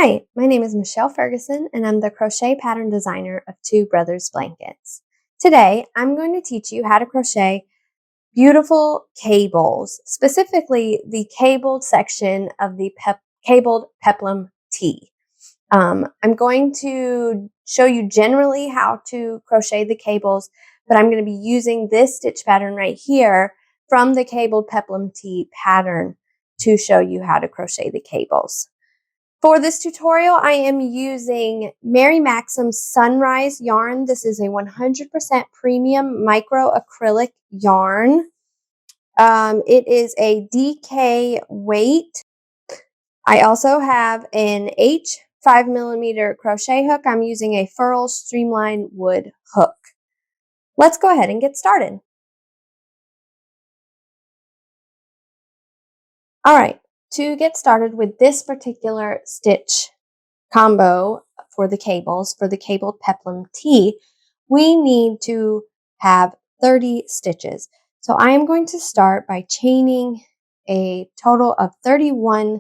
Hi, my name is Michelle Ferguson, and I'm the crochet pattern designer of Two Brothers Blankets. Today, I'm going to teach you how to crochet beautiful cables, specifically the cabled section of the Cabled Peplum Tee. I'm going to show you generally how to crochet the cables, but I'm going to be using this stitch pattern right here from the Cabled Peplum Tee pattern to show you how to crochet the cables. For this tutorial, I am using Mary Maxim's Sunrise yarn. This is a 100% premium micro acrylic yarn. It is a DK weight. I also have an H 5mm crochet hook. I'm using a Furl Streamline wood hook. Let's go ahead and get started. All right, to get started with this particular stitch combo for the cables, for the Cabled Peplum Tee, we need to have 30 stitches. So I am going to start by chaining a total of 31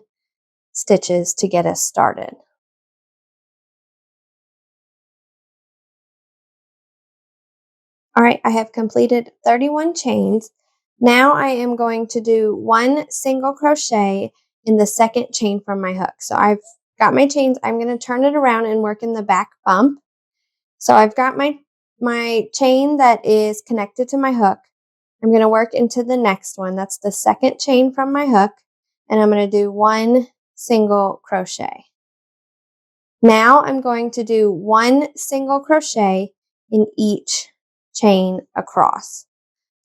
stitches to get us started. All right, I have completed 31 chains. Now I am going to do one single crochet in the second chain from my hook. So I've got my chains. I'm going to turn it around and work in the back bump. So I've got my chain that is connected to my hook. I'm going to work into the next one. That's the second chain from my hook. And I'm going to do one single crochet. Now I'm going to do one single crochet in each chain across.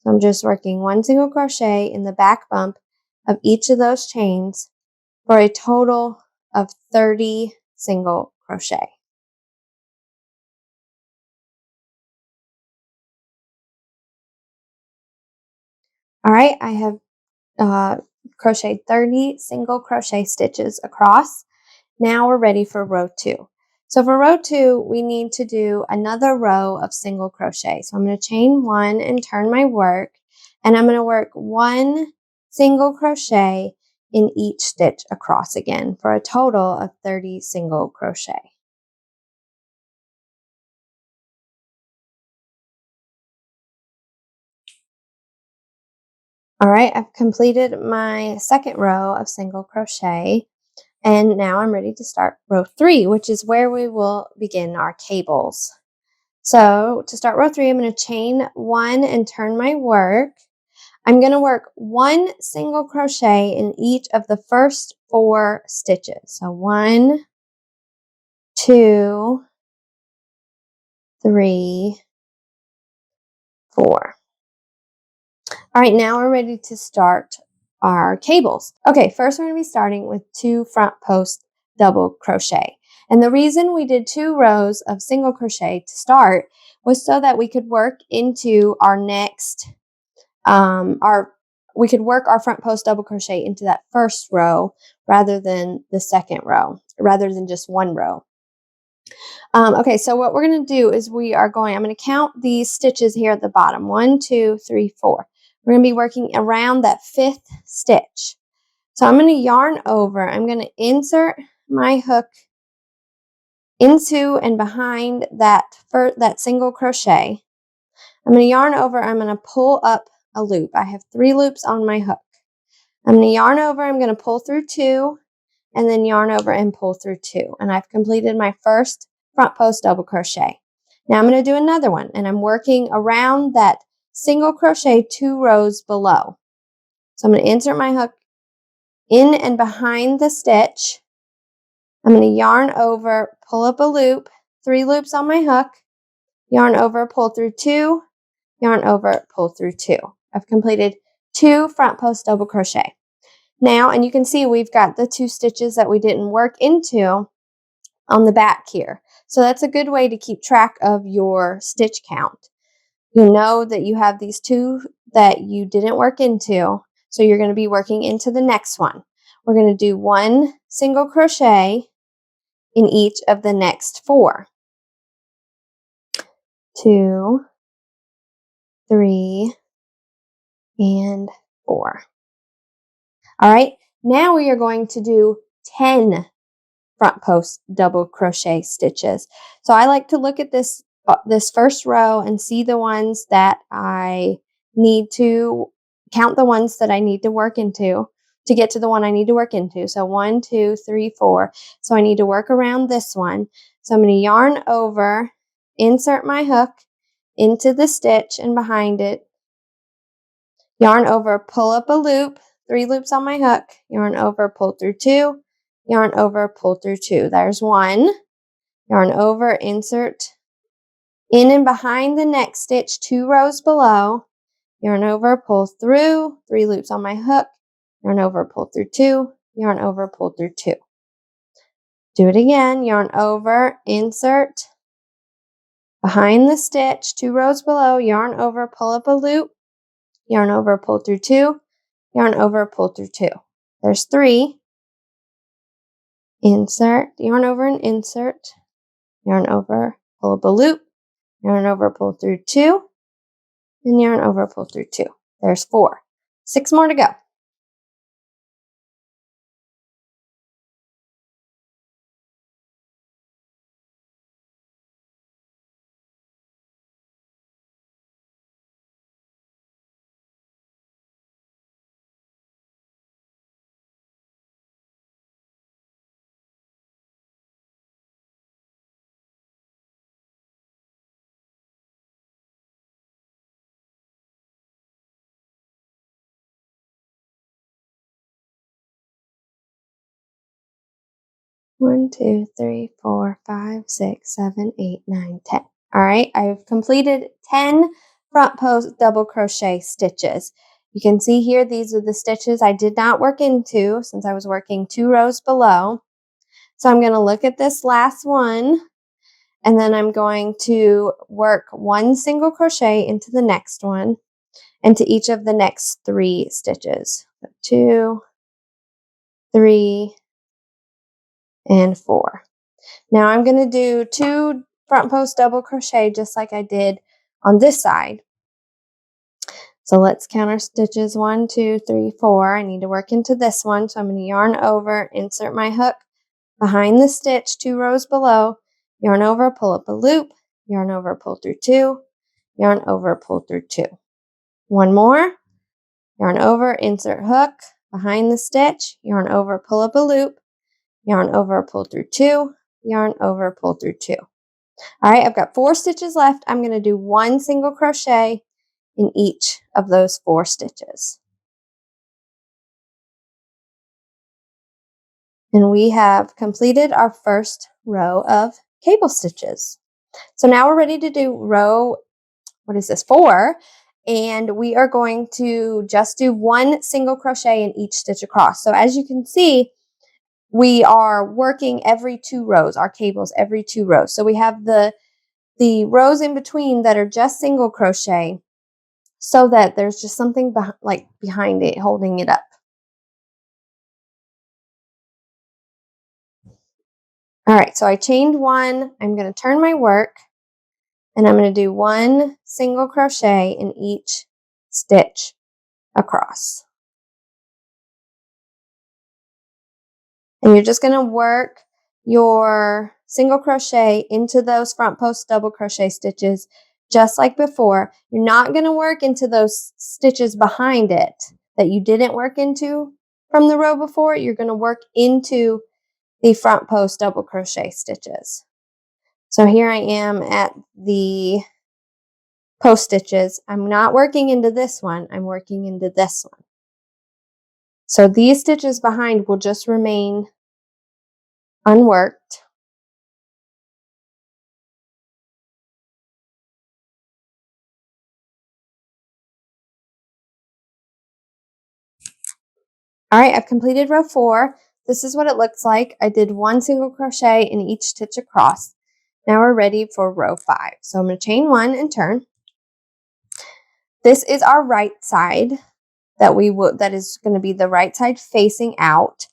So I'm just working one single crochet in the back bump of each of those chains for a total of 30 single crochet. All right, I have crocheted 30 single crochet stitches across. Now we're ready for row 2. So for row 2, we need to do another row of single crochet. So I'm going to chain 1 and turn my work, and I'm going to work one single crochet in each stitch across again for a total of 30 single crochet. All right, I've completed my second row of single crochet. And now I'm ready to start row 3, which is where we will begin our cables. So to start row 3, I'm going to chain 1 and turn my work. I'm going to work one single crochet in each of the first 4 stitches. So 1, 2, 3, 4. All right, now we're ready to start our cables. Okay, first we're going to be starting with 2 front post double crochet. And the reason we did 2 rows of single crochet to start was so that we could work into our next, we could work our front post double crochet into that first row rather than the second row, rather than just one row. Okay, so what we're going to do is I'm going to count these stitches here at the bottom. 1, 2, 3, 4. We're going to be working around that 5th stitch. So I'm going to yarn over. I'm going to insert my hook into and behind that single crochet. I'm going to yarn over. I'm going to pull up a loop. I have 3 loops on my hook. I'm going to yarn over. I'm going to pull through 2 and then yarn over and pull through 2. And I've completed my first front post double crochet. Now I'm going to do another one, and I'm working around that single crochet 2 rows below. So I'm going to insert my hook in and behind the stitch. I'm going to yarn over, pull up a loop, 3 loops on my hook, yarn over, pull through 2, yarn over, pull through 2. I've completed 2 front post double crochet. Now, and you can see we've got the 2 stitches that we didn't work into on the back here. So that's a good way to keep track of your stitch count. You know that you have these 2 that you didn't work into, so you're going to be working into the next one. We're going to do 1 single crochet in each of the next 4. 2, 3, and 4. All right, now we are going to do 10 front post double crochet stitches. So I like to look at this first row and see the ones that I need to count, the ones that I need to work into to get to the one I need to work into. So 1, 2, 3, 4. So I need to work around this one. So I'm going to yarn over, insert my hook into the stitch and behind it, yarn over, pull up a loop, 3 loops on my hook, yarn over, pull through 2, yarn over, pull through 2. There's 1. Yarn over, insert in and behind the next stitch, 2 rows below, yarn over, pull through, 3 loops on my hook, yarn over, pull through 2, yarn over, pull through 2. Do it again, yarn over, insert behind the stitch, 2 rows below, yarn over, pull up a loop, yarn over, pull through 2, yarn over, pull through 2. There's 3. Insert, yarn over and insert, yarn over, pull up a loop, yarn over, pull through 2, and yarn over, pull through 2. There's 4. 6 more to go. One, 2, 3, 4, 5, 6, 7, 8, 9, 10. All right, I've completed 10 front post double crochet stitches. You can see here, these are the stitches I did not work into since I was working 2 rows below. So I'm going to look at this last one, and then I'm going to work 1 single crochet into the next one, into each of the next 3 stitches. 2, 3, and 4. Now I'm going to do 2 front post double crochet just like I did on this side. So let's count our stitches. 1, 2, 3, 4. I need to work into this one. So I'm going to yarn over, insert my hook behind the stitch 2 rows below, yarn over, pull up a loop, yarn over, pull through 2, yarn over, pull through 2. 1 more, yarn over, insert hook behind the stitch, yarn over, pull up a loop, yarn over, pull through 2, yarn over, pull through 2. All right, I've got 4 stitches left. I'm going to do 1 single crochet in each of those 4 stitches. And we have completed our first row of cable stitches. So now we're ready to do row, 4, and we are going to just do 1 single crochet in each stitch across. So as you can see, we are working every 2 rows, our cables every 2 rows. So we have the rows in between that are just single crochet, so that there's just something behind it holding it up. All right, so I chained 1. I'm going to turn my work, and I'm going to do 1 single crochet in each stitch across. And you're just going to work your single crochet into those front post double crochet stitches just like before. You're not going to work into those stitches behind it that you didn't work into from the row before. You're going to work into the front post double crochet stitches. So here I am at the post stitches. I'm not working into this one. I'm working into this one. So these stitches behind will just remain unworked. All right, I've completed row 4. This is what it looks like. I did 1 single crochet in each stitch across. Now we're ready for row 5. So I'm going to chain 1 and turn. This is our right side that is going to be the right side facing out.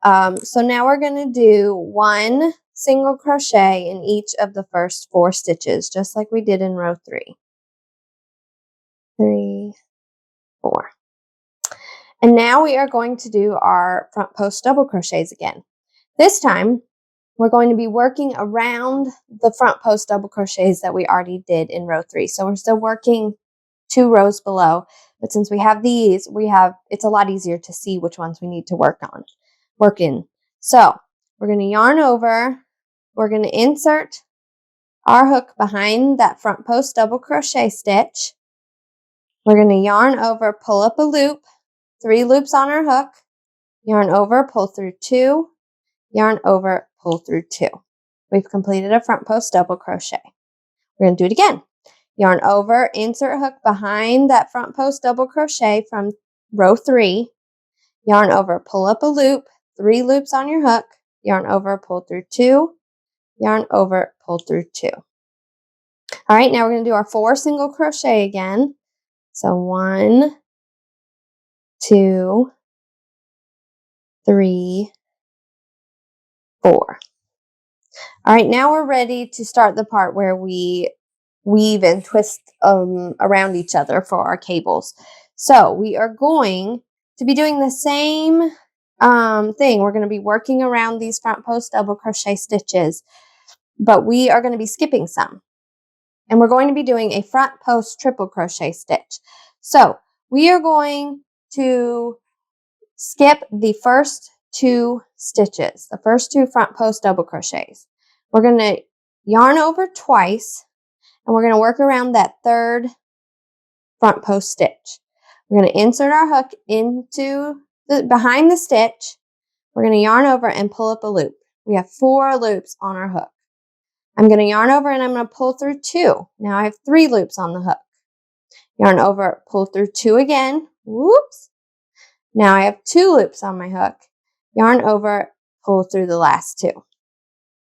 So now we're going to do 1 single crochet in each of the first 4 stitches, just like we did in row 3. 3, 4. And now we are going to do our front post double crochets again. This time, we're going to be working around the front post double crochets that we already did in row 3. So we're still working 2 rows below, but since we have these, it's a lot easier to see which ones we need to work in. So we're going to yarn over, we're going to insert our hook behind that front post double crochet stitch. We're going to yarn over, pull up a loop, 3 loops on our hook, yarn over, pull through 2, yarn over, pull through 2. We've completed a front post double crochet. We're going to do it again. Yarn over, insert hook behind that front post double crochet from row 3, yarn over, pull up a loop, 3 loops on your hook, yarn over, pull through 2, yarn over, pull through 2. All right, now we're going to do our 4 single crochet again. So 1, 2, 3, 4. All right, now we're ready to start the part where we weave and twist around each other for our cables. So we are going to be doing the same thing. We're going to be working around these front post double crochet stitches, but we are going to be skipping some. And we're going to be doing a front post triple crochet stitch. So we are going to skip the first 2 stitches, the first 2 front post double crochets. We're going to yarn over twice, and we're going to work around that 3rd front post stitch. We're going to insert our hook into behind the stitch. We're going to yarn over and pull up a loop. We have 4 loops on our hook. I'm going to yarn over and I'm going to pull through 2. Now I have 3 loops on the hook. Yarn over, pull through 2 again. Whoops. Now I have 2 loops on my hook. Yarn over, pull through the last 2.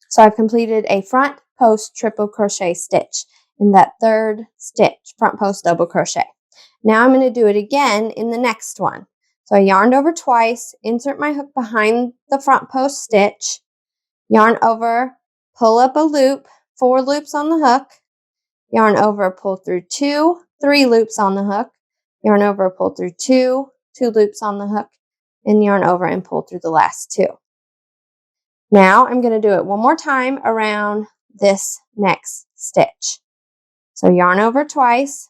So I've completed a front post triple crochet stitch in that 3rd stitch, front post double crochet. Now I'm going to do it again in the next one. So I yarned over twice, insert my hook behind the front post stitch, yarn over, pull up a loop, 4 loops on the hook, yarn over, pull through 2, 3 loops on the hook, yarn over, pull through 2, 2 loops on the hook, and yarn over and pull through the last 2. Now I'm going to do it one more time around this next stitch. So yarn over twice,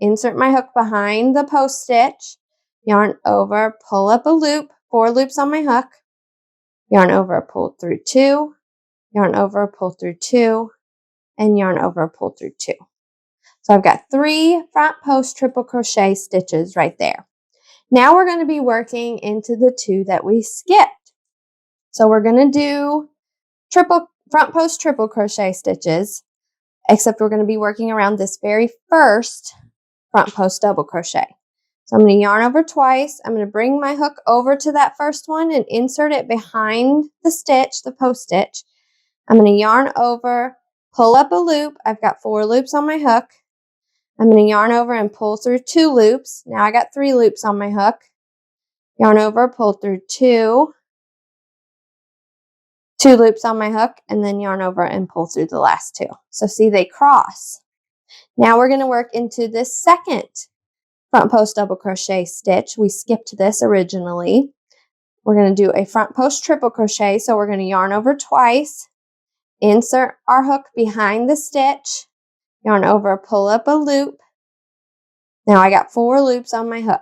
insert my hook behind the post stitch, yarn over, pull up a loop, 4 loops on my hook, yarn over, pull through 2, yarn over, pull through 2, and yarn over, pull through 2. So I've got 3 front post triple crochet stitches right there. Now we're going to be working into the 2 that we skipped. So we're going to do front post triple crochet stitches, except we're going to be working around this very first front post double crochet. So I'm going to yarn over twice. I'm going to bring my hook over to that first one and insert it behind the stitch, the post stitch. I'm going to yarn over, pull up a loop. I've got 4 loops on my hook. I'm going to yarn over and pull through 2 loops. Now I got 3 loops on my hook. Yarn over, pull through 2 loops on my hook, and then yarn over and pull through the last 2. So see, they cross. Now we're going to work into this second front post double crochet stitch. We skipped this originally. We're going to do a front post triple crochet. So we're going to yarn over twice, insert our hook behind the stitch, yarn over, pull up a loop. Now I got 4 loops on my hook.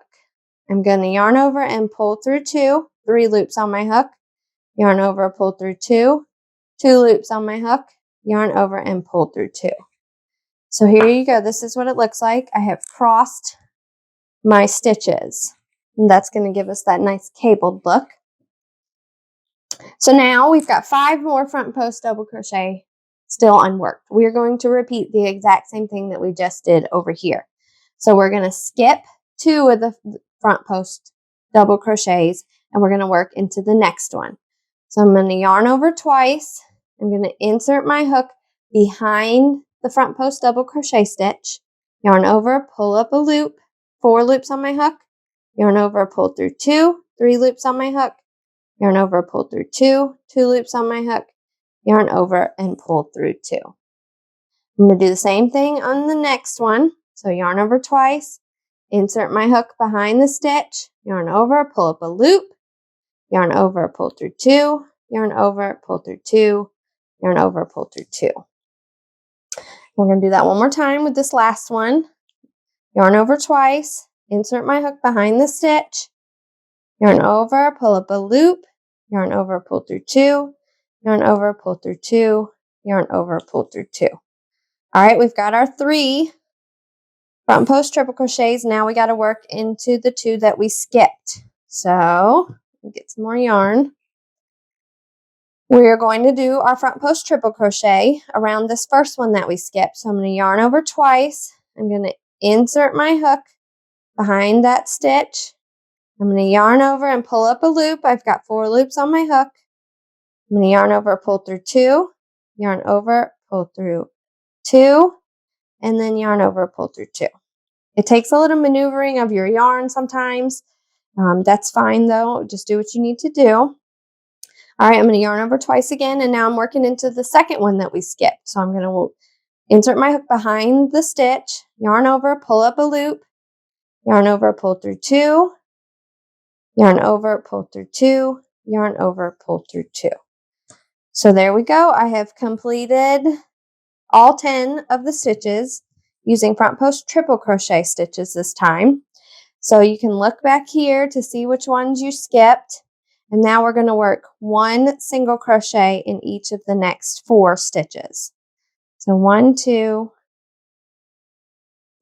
I'm going to yarn over and pull through 2, 3 loops on my hook, yarn over, pull through 2, 2 loops on my hook, yarn over and pull through 2. So here you go. This is what it looks like. I have crossed my stitches, and that's going to give us that nice cabled look. So now we've got 5 more front post double crochet still unworked. We're going to repeat the exact same thing that we just did over here. So we're going to skip 2 of the front post double crochets, and we're going to work into the next one. So I'm going to yarn over twice. I'm going to insert my hook behind the front post double crochet stitch, yarn over, pull up a loop, 4 loops on my hook, yarn over, pull through 2, 3 loops on my hook, yarn over, pull through 2, 2 loops on my hook, yarn over and pull through 2. I'm going to do the same thing on the next one. So yarn over twice, insert my hook behind the stitch, yarn over, pull up a loop, yarn over, pull through 2, yarn over, pull through 2, yarn over, pull through 2. We're going to do that one more time with this last one. Yarn over twice, insert my hook behind the stitch, yarn over, pull up a loop, yarn over, pull through 2, yarn over, pull through 2, yarn over, pull through 2. All right, we've got our 3 front post triple crochets. Now we got to work into the 2 that we skipped. So, get some more yarn. We're going to do our front post triple crochet around this first one that we skipped. So I'm going to yarn over twice. I'm going to insert my hook behind that stitch. I'm going to yarn over and pull up a loop. I've got 4 loops on my hook. I'm going to yarn over, pull through 2, yarn over, pull through 2, and then yarn over, pull through 2. It takes a little maneuvering of your yarn sometimes. That's fine though. Just do what you need to do. All right, I'm going to yarn over twice again, and now I'm working into the second one that we skipped. So I'm going to insert my hook behind the stitch, yarn over, pull up a loop, yarn over, pull through 2, yarn over, pull through 2, yarn over, pull through 2. So there we go. I have completed all 10 of the stitches using front post triple crochet stitches this time. So you can look back here to see which ones you skipped. And now we're going to work 1 single crochet in each of the next 4 stitches. So 1, 2,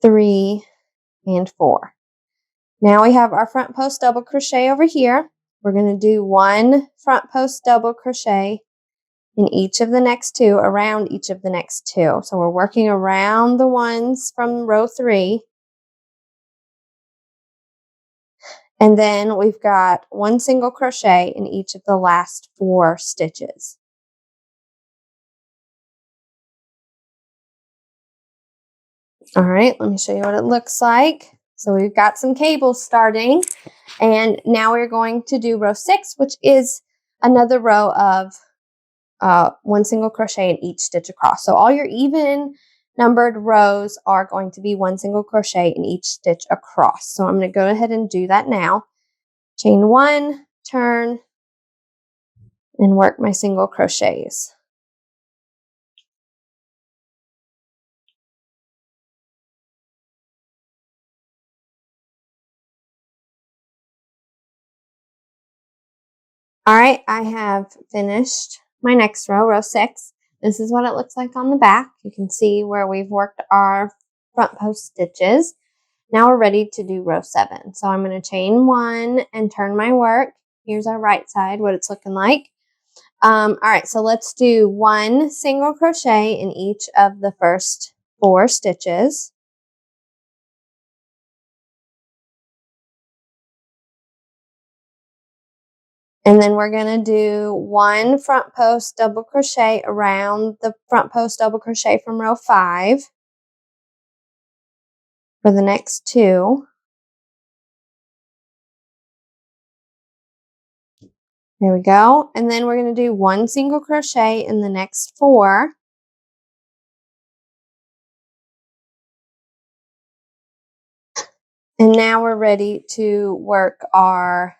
3, and 4. Now we have our front post double crochet over here. We're going to do 1 front post double crochet in each of the next 2, around each of the next 2. So we're working around the ones from row 3. And then we've got 1 single crochet in each of the last 4 stitches. All right, let me show you what it looks like. So we've got some cables starting, and now we're going to do row 6, which is another row of 1 single crochet in each stitch across. So all your even numbered rows are going to be 1 single crochet in each stitch across. So I'm going to go ahead and do that now. Chain 1, turn, and work my single crochets. All right, I have finished my next row, row 6. This is what it looks like on the back. You can see where we've worked our front post stitches. Now we're ready to do row 7. So I'm going to chain 1 and turn my work. Here's our right side, what it's looking like. All right, so let's do 1 single crochet in each of the first 4 stitches. And then we're going to do 1 front post double crochet around the front post double crochet from row 5 for the next 2. There we go. And then we're going to do 1 single crochet in the next 4. And now we're ready to work our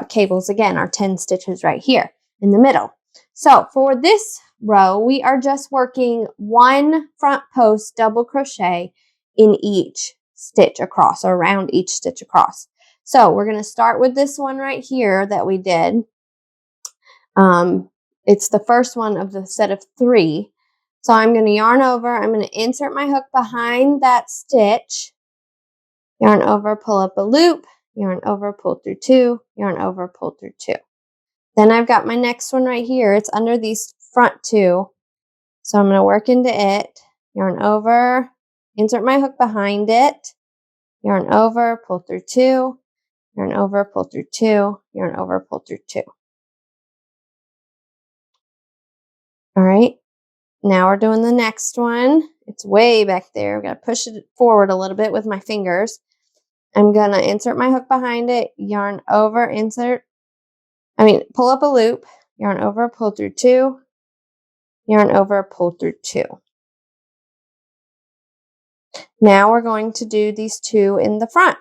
cables again, our 10 stitches right here in the middle. So for this row, we are just working 1 front post double crochet in each stitch across, or around each stitch across. So we're going to start with this one right here that we did. It's the first one of the set of 3. So I'm going to yarn over. I'm going to insert my hook behind that stitch, yarn over, pull up a loop, yarn over, pull through 2, yarn over, pull through 2. Then I've got my next one right here. It's under these front 2. So I'm going to work into it, yarn over, insert my hook behind it, yarn over, pull through 2, yarn over, pull through 2, yarn over, pull through 2. All right, now we're doing the next one. It's way back there. I've got to push it forward a little bit with my fingers. I'm going to insert my hook behind it, yarn over, pull up a loop, yarn over, pull through 2, yarn over, pull through 2. Now we're going to do these 2 in the front.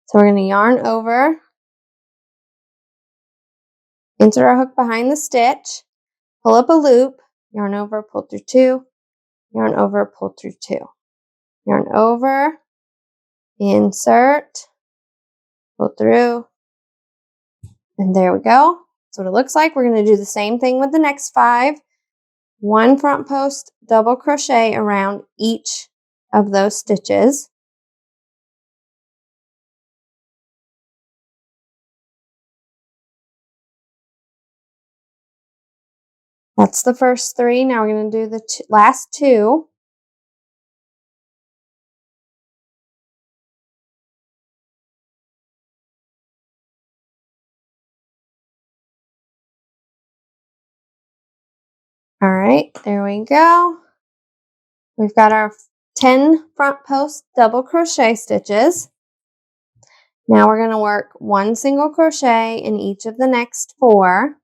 So we're going to yarn over, insert our hook behind the stitch, pull up a loop, yarn over, pull through 2, yarn over, pull through 2, yarn over, insert, pull through, and there we go. That's what it looks like. We're going to do the same thing with the next 5. 1 front post double crochet around each of those stitches. That's the first 3. Now we're going to do the last 2. All right, there we go. We've got our 10 front post double crochet stitches. Now we're going to work 1 single crochet in each of the next 4.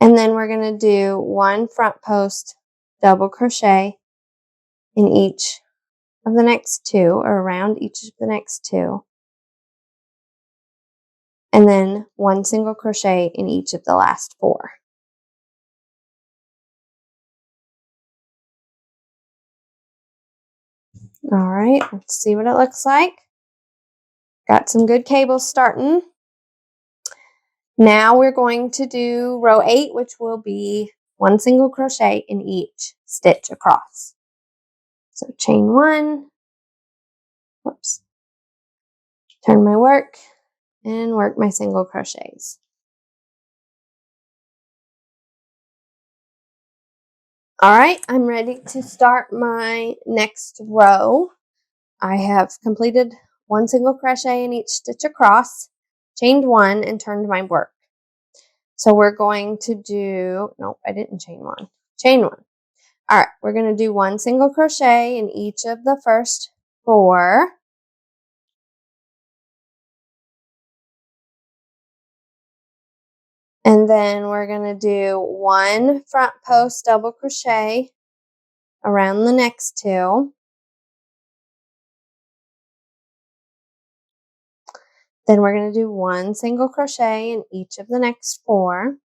And then we're going to do 1 front post double crochet in each of the next 2, or around each of the next 2. And then 1 single crochet in each of the last 4. All right, let's see what it looks like. Got some good cables starting. Now we're going to do row 8, which will be 1 single crochet in each stitch across. So chain 1, whoops, turn my work, and work my single crochets. All right, I'm ready to start my next row. I have completed 1 single crochet in each stitch across, chained 1, and turned my work. So we're going to do, nope, I didn't chain 1, chain 1. All right, we're going to do 1 single crochet in each of the first 4. And then we're going to do 1 front post double crochet around the next 2. Then we're going to do 1 single crochet in each of the next 4.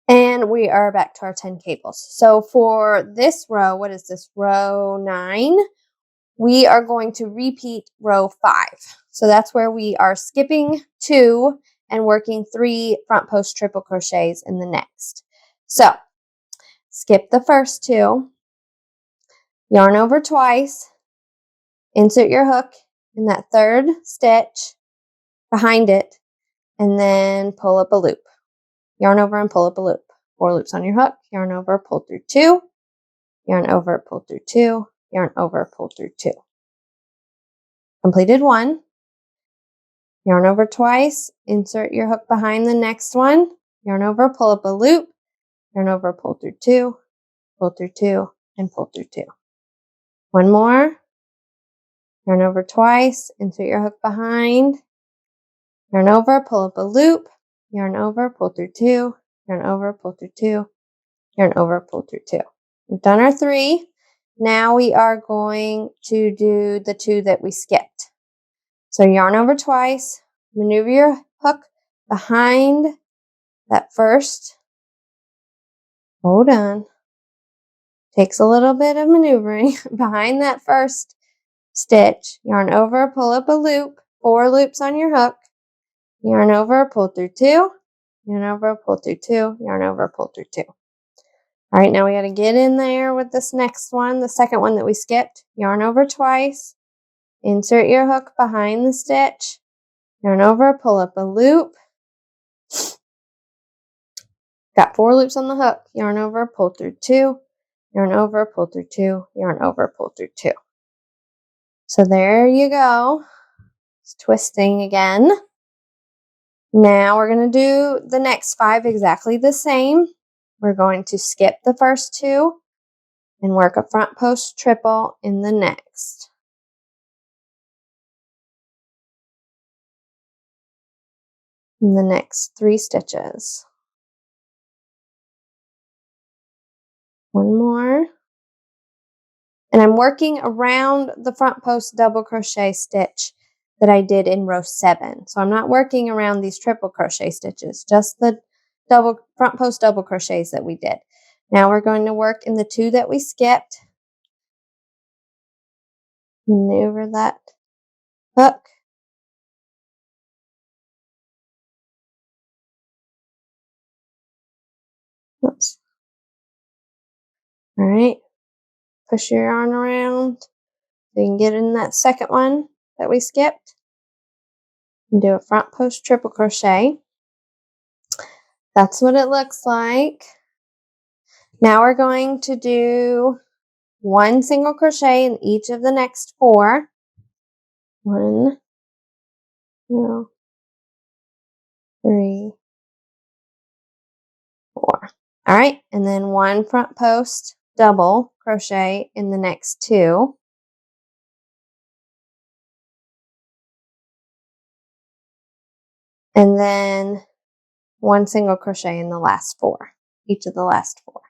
And we are back to our 10 cables. So for this row, what is this, row 9? We are going to repeat row 5. So that's where we are skipping 2 and working 3 front post triple crochets in the next. So skip the first 2, yarn over twice, insert your hook in that 3rd stitch behind it, and then pull up a loop. Yarn over and pull up a loop. 4 loops on your hook, yarn over, pull through 2, yarn over, pull through 2, yarn over, pull through 2. Completed 1. Yarn over twice, insert your hook behind the next one, yarn over, pull up a loop, yarn over, pull through 2, and pull through 2. 1 more. Yarn over twice, insert your hook behind, yarn over, pull up a loop, yarn over, pull through 2, yarn over, pull through 2, yarn over, pull through 2. We've done our 3. Now we are going to do the 2 that we skipped. So yarn over twice, maneuver your hook behind that first, hold on, takes a little bit of maneuvering, behind that first stitch, yarn over, pull up a loop, 4 loops on your hook, yarn over, pull through 2, yarn over, pull through 2, yarn over, pull through 2. All right, now we got to get in there with this next one, the second one that we skipped. Yarn over twice, insert your hook behind the stitch, yarn over, pull up a loop. Got 4 loops on the hook, yarn over, pull through 2, yarn over, pull through 2, yarn over, pull through 2. So there you go. It's twisting again. Now we're going to do the next 5 exactly the same. We're going to skip the first 2 and work a front post triple in the next. In the next 3 stitches. One more. And I'm working around the front post double crochet stitch that I did in row 7. So I'm not working around these triple crochet stitches, just the front post double crochets that we did. Now we're going to work in the 2 that we skipped. Maneuver that hook. Oops. All right. Push your yarn around so you can get in that second one that we skipped. And do a front post triple crochet. That's what it looks like. Now we're going to do 1 single crochet in each of the next 4. 1, 2, 3, 4. All right, and then 1 front post double crochet in the next 2. And then 1 single crochet in the last 4, each of the last 4.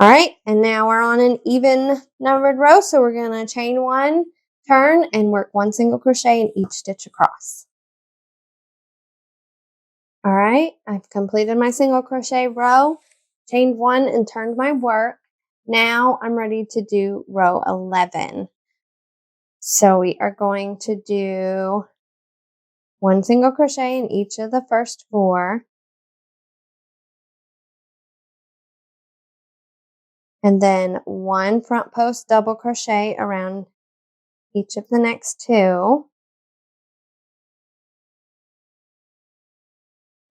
All right, and now we're on an even numbered row, so we're going to chain 1, turn, and work 1 single crochet in each stitch across. All right, I've completed my single crochet row, chained 1 and turned my work. Now I'm ready to do row 11. So we are going to do 1 single crochet in each of the first 4. And then 1 front post double crochet around each of the next 2.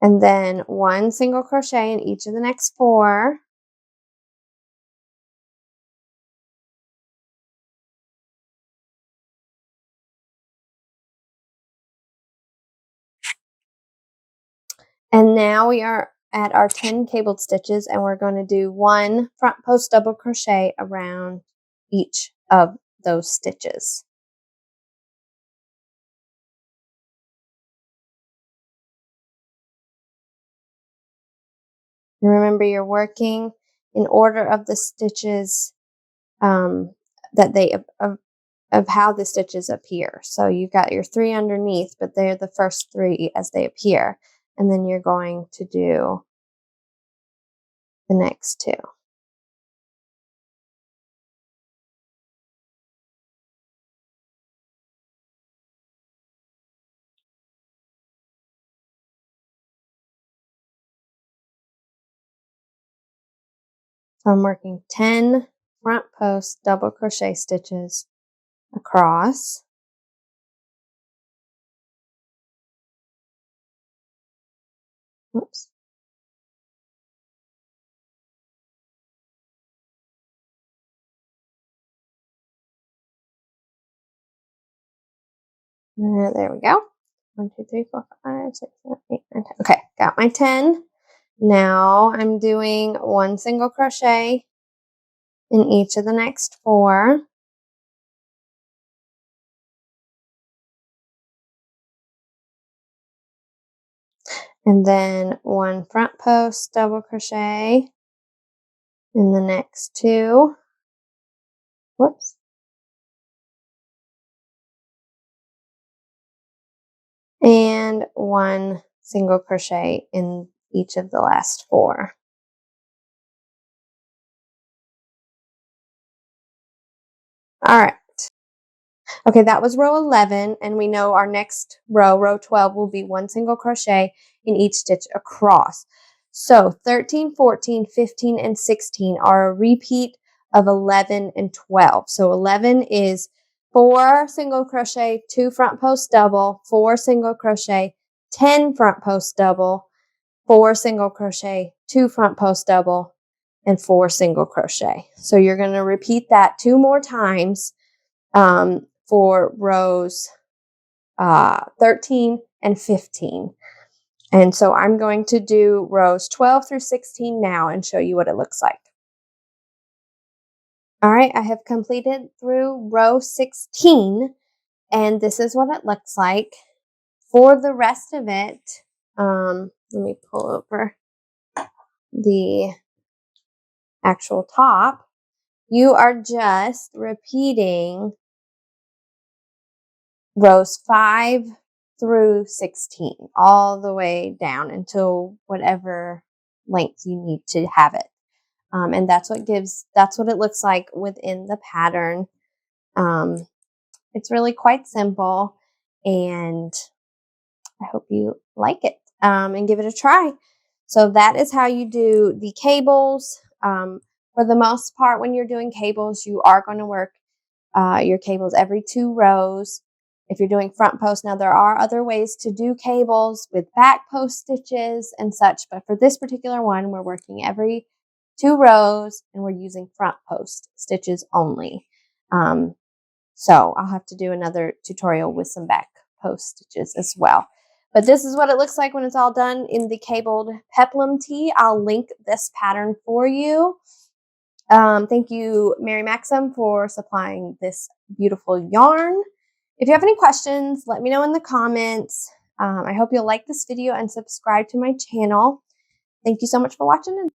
And then 1 single crochet in each of the next 4. And now we are at our 10 cabled stitches, and we're going to do 1 front post double crochet around each of those stitches. And remember, you're working in order of the stitches that they of how the stitches appear. So you've got your 3 underneath, but they're the first 3 as they appear, and then you're going to do the next 2. So I'm working 10 front post double crochet stitches across. Oops. There we go. 1, 2, 3, 4, 5, 6, 7, 8, 9, 10. Okay, got my 10. Now I'm doing 1 single crochet in each of the next 4. And then 1 front post double crochet in the next 2. Whoops. And 1 single crochet in each of the last 4. All right. Okay, that was row 11, and we know our next row, row 12, will be 1 single crochet in each stitch across. So 13, 14, 15, and 16 are a repeat of 11 and 12. So 11 is 4 single crochet, 2 front post double, 4 single crochet, 10 front post double, 4 single crochet, 2 front post double, and 4 single crochet. So you're going to repeat that 2 more times for rows 13 and 15. And so I'm going to do rows 12 through 16 now and show you what it looks like. All right, I have completed through row 16, and this is what it looks like. For the rest of it, let me pull over the actual top, you are just repeating rows 5 through 16 all the way down until whatever length you need to have it. And that's what it looks like within the pattern. It's really quite simple, and I hope you like it and give it a try. So that is how you do the cables. For the most part, when you're doing cables, you are going to work your cables every 2 rows. If you're doing front post, now there are other ways to do cables with back post stitches and such, but for this particular one, we're working every 2 rows and we're using front post stitches only. So I'll have to do another tutorial with some back post stitches as well. But this is what it looks like when it's all done in the Cabled Peplum Tee. I'll link this pattern for you. Thank you, Mary Maxim, for supplying this beautiful yarn. If you have any questions, let me know in the comments. I hope you'll like this video and subscribe to my channel. Thank you so much for watching.